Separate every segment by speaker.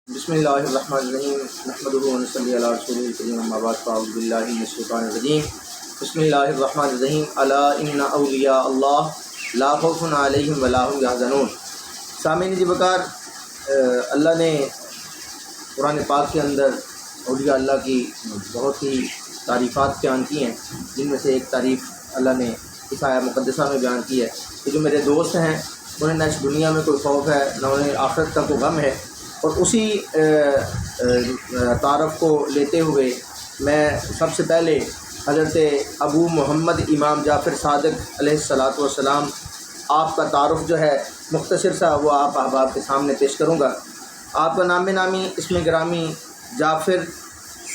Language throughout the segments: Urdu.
Speaker 1: بسم اللہ الرحمن الرحیم نحمدہ و نصلی علی رسولہ الکریم اما بعد فاعوذ باللہ من الشیطان الرجیم بسم اللہ الرحمن الرحیم الا ان اولیاء اللہ لا خوف علیہم ولا هم یحزنون۔ سامعین جی بکار، اللہ نے قرآن پاک کے اندر اولیاء اللہ کی بہت ہی تعریفات بیان کی ہیں، جن میں سے ایک تعریف اللہ نے اس آیہ مقدسہ میں بیان کی ہے کہ جو میرے دوست ہیں انہیں نہ اس دنیا میں کوئی خوف ہے نہ انہیں آخرت کا کوئی غم ہے۔ اور اسی تعارف کو لیتے ہوئے میں سب سے پہلے حضرت ابو محمد امام جعفر صادق علیہ الصلاۃ والسلام آپ کا تعارف جو ہے مختصر سا وہ آپ احباب کے سامنے پیش کروں گا۔ آپ کا نام نامی اسم گرامی جعفر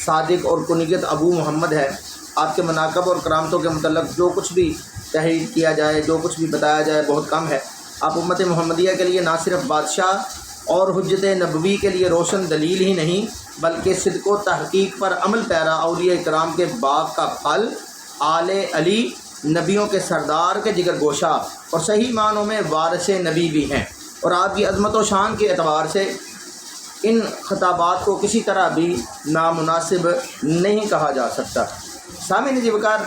Speaker 1: صادق اور کنیت ابو محمد ہے۔ آپ کے مناقب اور کرامتوں کے متعلق جو کچھ بھی تحریر کیا جائے، جو کچھ بھی بتایا جائے بہت کم ہے۔ آپ امت محمدیہ کے لیے نہ صرف بادشاہ اور حجت نبوی کے لیے روشن دلیل ہی نہیں، بلکہ صدق و تحقیق پر عمل پیرا اولیاء کرام کے باغ کا پھل، آل علی نبیوں کے سردار کے جگر گوشہ اور صحیح معنوں میں وارث نبی بھی ہیں۔ اور آپ کی عظمت و شان کے اعتبار سے ان خطابات کو کسی طرح بھی نامناسب نہیں کہا جا سکتا۔ سامعین جی بکار،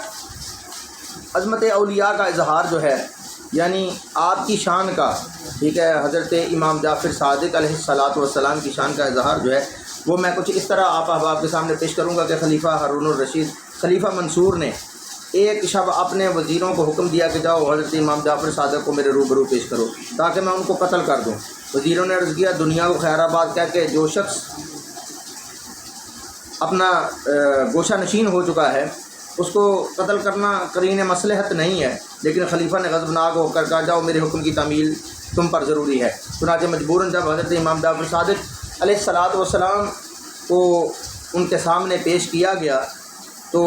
Speaker 1: عظمت اولیاء کا اظہار جو ہے، یعنی آپ کی شان کا، ٹھیک ہے، حضرت امام جعفر صادق علیہ الصلاۃ والسلام کی شان کا اظہار جو ہے وہ میں کچھ اس طرح آپ احباب کے سامنے پیش کروں گا کہ خلیفہ ہارون الرشید خلیفہ منصور نے ایک شب اپنے وزیروں کو حکم دیا کہ جاؤ حضرت امام جعفر صادق کو میرے روبرو پیش کرو تاکہ میں ان کو قتل کر دوں۔ وزیروں نے عرض کیا، دنیا کو خیر آباد کہہ کے جو شخص اپنا گوشہ نشین ہو چکا ہے اس کو قتل کرنا قرین مصلحت نہیں ہے، لیکن خلیفہ نے غضبناک ہو کر کہا جاؤ میرے حکم کی تعمیل تم پر ضروری ہے۔ چنانچہ مجبوراً جب حضرت امام جعفر صادق علیہ الصلاۃ والسلام کو ان کے سامنے پیش کیا گیا تو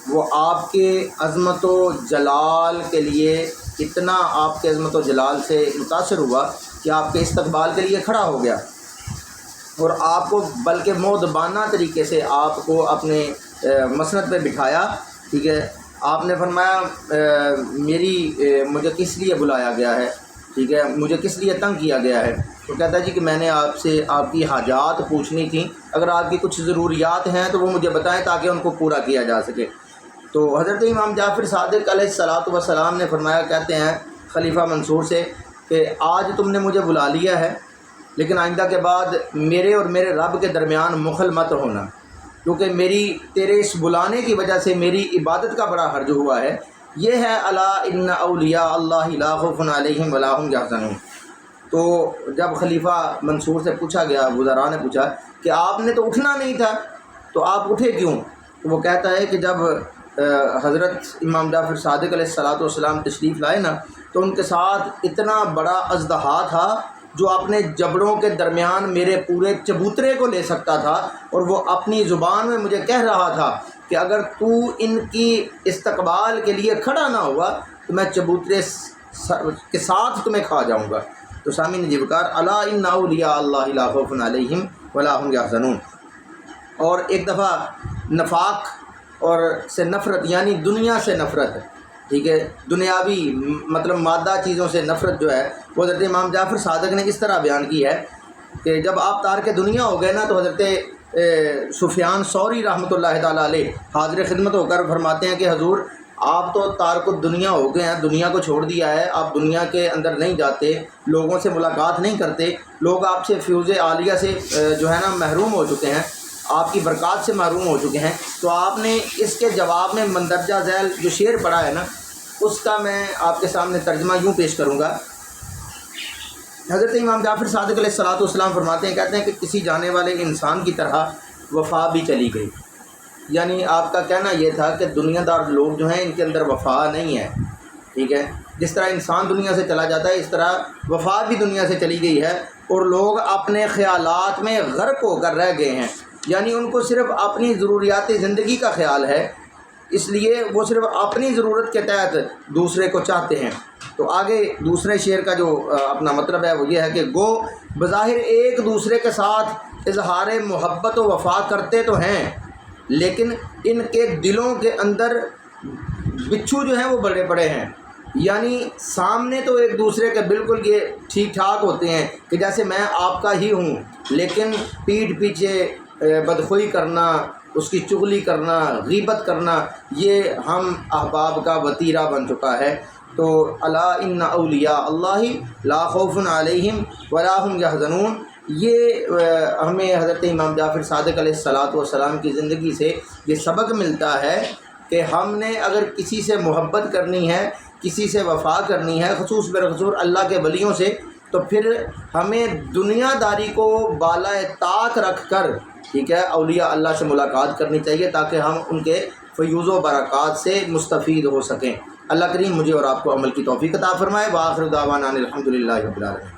Speaker 1: وہ آپ کے عظمت و جلال کے لیے اتنا آپ کے عظمت و جلال سے متاثر ہوا کہ آپ کے استقبال کے لیے کھڑا ہو گیا اور آپ کو بلکہ مؤدبانہ طریقے سے آپ کو اپنے مسند پہ بٹھایا، ٹھیک ہے۔ آپ نے فرمایا مجھے کس لیے بلایا گیا ہے، ٹھیک ہے، مجھے کس لیے تنگ کیا گیا ہے؟ تو کہتا ہے جی کہ میں نے آپ سے آپ کی حاجات پوچھنی تھیں، اگر آپ کی کچھ ضروریات ہیں تو وہ مجھے بتائیں تاکہ ان کو پورا کیا جا سکے۔ تو حضرت امام جعفر صادق علیہ الصلاۃ والسلام نے فرمایا، کہتے ہیں خلیفہ منصور سے کہ آج تم نے مجھے بلا لیا ہے، لیکن آئندہ کے بعد میرے اور میرے رب کے درمیان مخل مت ہونا، کیونکہ تیرے اس بلانے کی وجہ سے میری عبادت کا بڑا حرج ہوا ہے۔ یہ ہے الا ان اولیاء اللہ لا خوف علیہم ولا هم یحزنون۔ تو جب خلیفہ منصور سے پوچھا گیا، وزراء نے پوچھا کہ آپ نے تو اٹھنا نہیں تھا تو آپ اٹھے کیوں؟ تو وہ کہتا ہے کہ جب حضرت امام جعفر صادق علیہ الصلاۃ والسلام تشریف لائے نا تو ان کے ساتھ اتنا بڑا اژدہا تھا جو اپنے جبڑوں کے درمیان میرے پورے چبوترے کو لے سکتا تھا، اور وہ اپنی زبان میں مجھے کہہ رہا تھا کہ اگر تو ان کی استقبال کے لیے کھڑا نہ ہوا تو میں چبوترے کے ساتھ تمہیں کھا جاؤں گا۔ تو سامعین جی بکار، الا ان اولیاء اللہ لا خوف علیہم ولا هم یحزنون۔ اور ایک دفعہ نفاق اور سے نفرت، یعنی دنیا سے نفرت، ٹھیک ہے، دنیاوی مطلب مادہ چیزوں سے نفرت جو ہے وہ حضرت امام جعفر صادق نے اس طرح بیان کی ہے کہ جب آپ تارک دنیا ہو گئے نا تو حضرت سفیان ثوری رحمۃ اللہ تعالیٰ علیہ حاضر خدمت ہو کر فرماتے ہیں کہ حضور آپ تو تارک الدنیا ہو گئے ہیں، دنیا کو چھوڑ دیا ہے، آپ دنیا کے اندر نہیں جاتے، لوگوں سے ملاقات نہیں کرتے، لوگ آپ سے فیوز عالیہ سے جو ہے نا محروم ہو چکے ہیں، آپ کی برکات سے محروم ہو چکے ہیں۔ تو آپ نے اس کے جواب میں مندرجہ ذیل جو شعر پڑھا ہے نا اس کا میں آپ کے سامنے ترجمہ یوں پیش کروں گا۔ حضرت امام جعفر صادق علیہ الصلاۃ والسلام فرماتے ہیں، کہتے ہیں کہ کسی جانے والے انسان کی طرح وفا بھی چلی گئی، یعنی آپ کا کہنا یہ تھا کہ دنیا دار لوگ جو ہیں ان کے اندر وفا نہیں ہے، ٹھیک ہے، جس طرح انسان دنیا سے چلا جاتا ہے اس طرح وفا بھی دنیا سے چلی گئی ہے، اور لوگ اپنے خیالات میں غرق ہو کر رہ گئے ہیں، یعنی ان کو صرف اپنی ضروریات زندگی کا خیال ہے، اس لیے وہ صرف اپنی ضرورت کے تحت دوسرے کو چاہتے ہیں۔ تو آگے دوسرے شعر کا جو اپنا مطلب ہے وہ یہ ہے کہ گو بظاہر ایک دوسرے کے ساتھ اظہار محبت و وفا کرتے تو ہیں، لیکن ان کے دلوں کے اندر بچھو جو ہیں وہ بڑے بڑے ہیں، یعنی سامنے تو ایک دوسرے کے بالکل یہ ٹھیک ٹھاک ہوتے ہیں کہ جیسے میں آپ کا ہی ہوں، لیکن پیٹھ پیچھے بدخوئی کرنا، اس کی چغلی کرنا، غیبت کرنا، یہ ہم احباب کا وتیرہ بن چکا ہے۔ تو الا ان اولیاء اللہ لا خوف علیہم ولا هم یحزنون، یہ ہمیں حضرت امام جعفر صادق علیہ الصلاۃ والسلام کی زندگی سے یہ سبق ملتا ہے کہ ہم نے اگر کسی سے محبت کرنی ہے، کسی سے وفا کرنی ہے، خصوص بالخصوص اللہ کے ولیوں سے، تو پھر ہمیں دنیا داری کو بالائے طاق رکھ کر، ٹھیک ہے، اولیاء اللہ سے ملاقات کرنی چاہیے تاکہ ہم ان کے فیوض و برکات سے مستفید ہو سکیں۔ اللہ کریم مجھے اور آپ کو عمل کی توفیق عطا فرمائے۔ وآخر دعوانا الحمدللہ رب العالمین۔